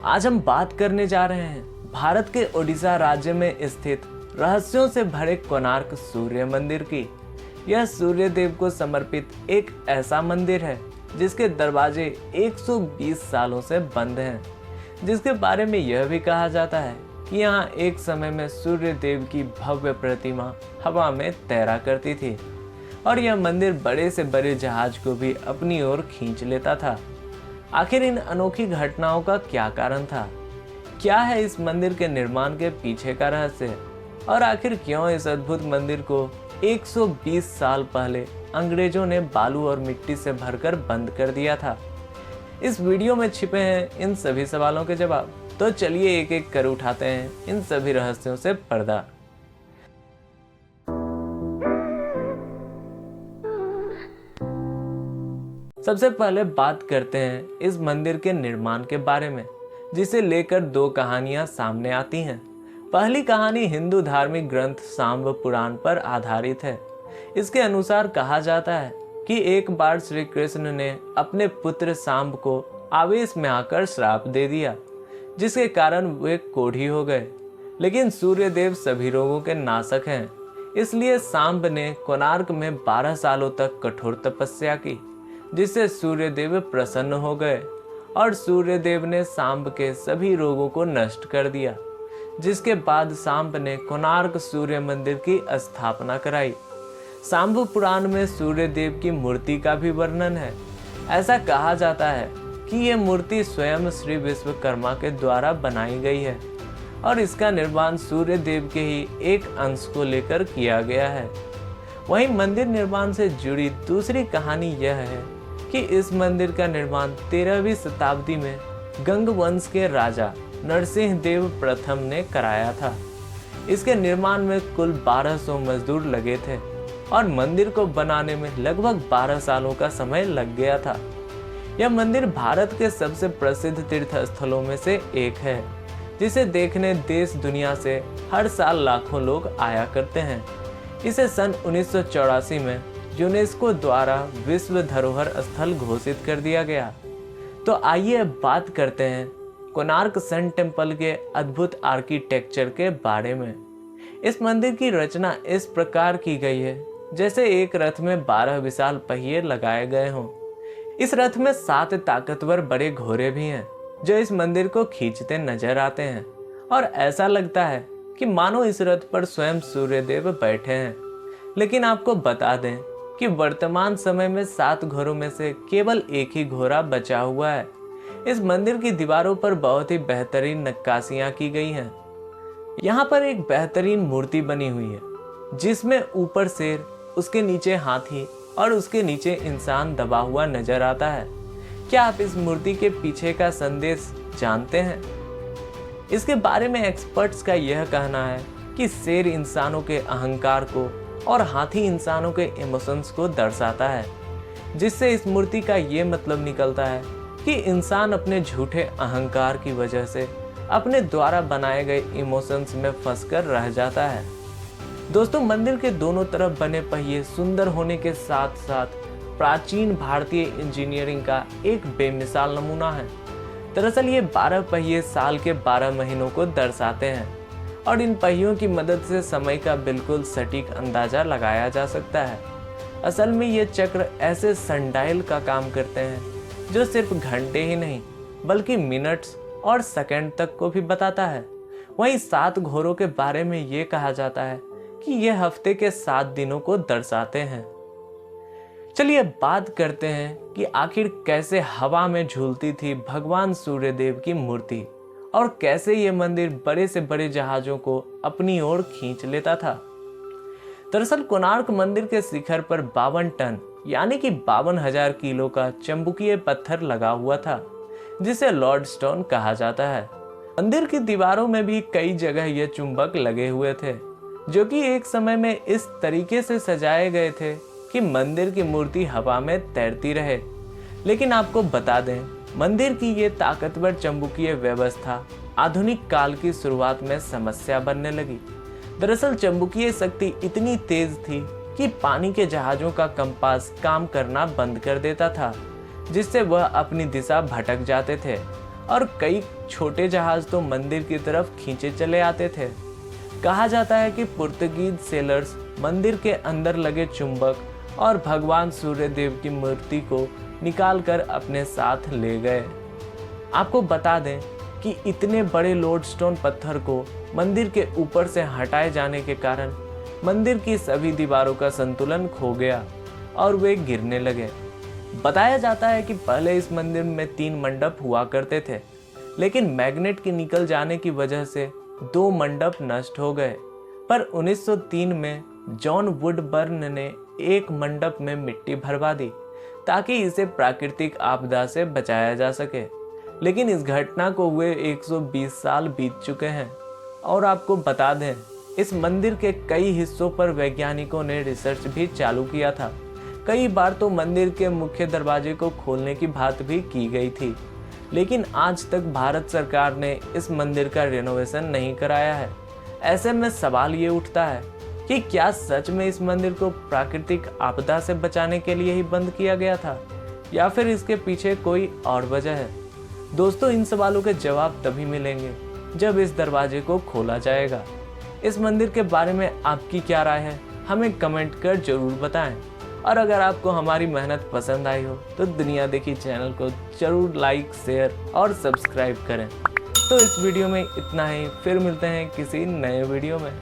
आज हम बात करने जा रहे हैं भारत के ओडिशा राज्य में स्थित रहस्यों से भरे कोणार्क सूर्य मंदिर की। यह सूर्य देव को समर्पित एक ऐसा मंदिर है जिसके दरवाजे 120 सालों से बंद हैं, जिसके बारे में यह भी कहा जाता है कि यहाँ एक समय में सूर्य देव की भव्य प्रतिमा हवा में तैरा करती थी और यह मंदिर बड़े से बड़े जहाज को भी अपनी ओर खींच लेता था। आखिर इन अनोखी घटनाओं का क्या कारण था? क्या है इस मंदिर के निर्माण के पीछे का रहस्य? और आखिर क्यों इस अद्भुत मंदिर को 120 साल पहले अंग्रेजों ने बालू और मिट्टी से भरकर बंद कर दिया था? इस वीडियो में छिपे हैं इन सभी सवालों के जवाब। तो चलिए एक एक कर उठाते हैं इन सभी रहस्यों से पर्दा। सबसे पहले बात करते हैं इस मंदिर के निर्माण के बारे में, जिसे लेकर दो कहानियां सामने आती हैं। पहली कहानी हिंदू धार्मिक ग्रंथ सांब पुराण पर आधारित है। इसके अनुसार कहा जाता है कि एक बार श्री कृष्ण ने अपने पुत्र सांब को आवेश में आकर श्राप दे दिया, जिसके कारण वे कोढ़ी हो गए। लेकिन सूर्य देव सभी रोगों के नाशक हैं, इसलिए सांब ने कोणार्क में 12 सालों तक कठोर तपस्या की, जिससे सूर्यदेव प्रसन्न हो गए और सूर्यदेव ने सांब के सभी रोगों को नष्ट कर दिया। जिसके बाद सांब ने कोणार्क सूर्य मंदिर की स्थापना कराई। सांब पुराण में सूर्यदेव की मूर्ति का भी वर्णन है। ऐसा कहा जाता है कि यह मूर्ति स्वयं श्री विश्वकर्मा के द्वारा बनाई गई है और इसका निर्माण सूर्यदेव के ही एक अंश को लेकर किया गया है। वहीं मंदिर निर्माण से जुड़ी दूसरी कहानी यह है कि इस मंदिर का निर्माण 13वीं शताब्दी में गंग वंश के राजा नरसिंह देव प्रथम ने कराया था। इसके निर्माण में कुल 1200 मजदूर लगे थे और मंदिर को बनाने में लगभग 12 सालों का समय लग गया था। यह मंदिर भारत के सबसे प्रसिद्ध तीर्थ स्थलों में से एक है, जिसे देखने देश दुनिया से हर साल लाखों लोग आया करते हैं। इसे सन 1984 में यूनेस्को द्वारा विश्व धरोहर स्थल घोषित कर दिया गया। तो आइए अब बात करते हैं कोणार्क सन टेम्पल के अद्भुत आर्किटेक्चर के बारे में। इस मंदिर की रचना इस प्रकार की गई है जैसे एक रथ में 12 विशाल पहिए लगाए गए हों। इस रथ में 7 ताकतवर बड़े घोड़े भी हैं जो इस मंदिर को खींचते नजर आते हैं और ऐसा लगता है कि मानो इस रथ पर स्वयं सूर्यदेव बैठे हैं। लेकिन आपको बता दें कि वर्तमान समय में 7 घोड़ों में से केवल एक ही घोड़ा बचा हुआ है। इस मंदिर की दीवारों पर बहुत ही बेहतरीन नक्काशियां की गई हैं। यहाँ पर एक बेहतरीन मूर्ति बनी हुई है जिसमें ऊपर शेर, उसके नीचे हाथी और उसके नीचे इंसान दबा हुआ नजर आता है। क्या आप इस मूर्ति के पीछे का संदेश जानते हैं? इसके बारे में एक्सपर्ट्स का यह कहना है कि शेर इंसानों के अहंकार को और हाथी इंसानों के इमोशंस को दर्शाता है, जिससे इस मूर्ति का ये मतलब निकलता है कि इंसान अपने झूठे अहंकार की वजह से अपने द्वारा बनाए गए इमोशंस में फंसकर रह जाता है। दोस्तों, मंदिर के दोनों तरफ बने पहिए सुंदर होने के साथ साथ प्राचीन भारतीय इंजीनियरिंग का एक बेमिसाल नमूना है। दरअसल ये 12 पहिए साल के 12 महीनों को दर्शाते हैं और इन पहियों की मदद से समय का बिल्कुल सटीक अंदाजा लगाया जा सकता है। असल में ये चक्र ऐसे सनडायल का काम करते हैं जो सिर्फ घंटे ही नहीं बल्कि मिनट्स और सेकंड तक को भी बताता है। वहीं 7 घोड़ों के बारे में ये कहा जाता है कि ये हफ्ते के 7 दिनों को दर्शाते हैं। चलिए बात करते हैं कि आखिर कैसे हवा में झूलती थी भगवान सूर्यदेव की मूर्ति और कैसे ये मंदिर बड़े से बड़े जहाजों को अपनी ओर खींच लेता था। दरअसल कोणार्क मंदिर के शिखर पर 52 टन यानी कि 52,000 किलो का चुंबकीय पत्थर लगा हुआ था, जिसे लॉर्ड स्टोन कहा जाता है। मंदिर की दीवारों में भी कई जगह ये चुंबक लगे हुए थे, जो कि एक समय में इस तरीके से सजाए गए थे कि मंदिर की मूर्ति हवा में तैरती रहे। लेकिन आपको बता दें, मंदिर की ये ताकतवर चुंबकीय व्यवस्था आधुनिक काल की शुरुआत में समस्या बनने लगी। दरअसल चुंबकीय शक्ति इतनी तेज थी कि पानी के जहाजों का कंपास काम करना बंद कर देता था, जिससे वह अपनी दिशा भटक जाते थे और कई छोटे जहाज तो मंदिर की तरफ खींचे चले आते थे। कहा जाता है कि पुर्तगीज सेलर्स मंदिर के अंदर लगे चुंबक और भगवान सूर्य देव की मूर्ति को निकालकर अपने साथ ले गए। आपको बता दें कि इतने बड़े लोडस्टोन पत्थर को मंदिर के ऊपर से हटाए जाने के कारण मंदिर की सभी दीवारों का संतुलन खो गया और वे गिरने लगे। बताया जाता है कि पहले इस मंदिर में 3 मंडप हुआ करते थे, लेकिन मैग्नेट के निकल जाने की वजह से 2 मंडप नष्ट हो गए। पर 1903 में जॉन वुडबर्न ने एक मंडप में मिट्टी भरवा दी ताकि इसे प्राकृतिक आपदा से बचाया जा सके। लेकिन इस घटना को हुए 120 साल बीत चुके हैं। और आपको बता दें, इस मंदिर के कई हिस्सों पर वैज्ञानिकों ने रिसर्च भी चालू किया था। कई बार तो मंदिर के मुख्य दरवाजे को खोलने की बात भी की गई थी, लेकिन आज तक भारत सरकार ने इस मंदिर का रेनोवेशन नहीं कराया है। ऐसे में सवाल ये उठता है कि क्या सच में इस मंदिर को प्राकृतिक आपदा से बचाने के लिए ही बंद किया गया था, या फिर इसके पीछे कोई और वजह है? दोस्तों, इन सवालों के जवाब तभी मिलेंगे जब इस दरवाजे को खोला जाएगा। इस मंदिर के बारे में आपकी क्या राय है, हमें कमेंट कर जरूर बताएं। और अगर आपको हमारी मेहनत पसंद आई हो तो दुनिया देखी चैनल को जरूर लाइक, शेयर और सब्सक्राइब करें। तो इस वीडियो में इतना ही, फिर मिलते हैं किसी नए वीडियो में।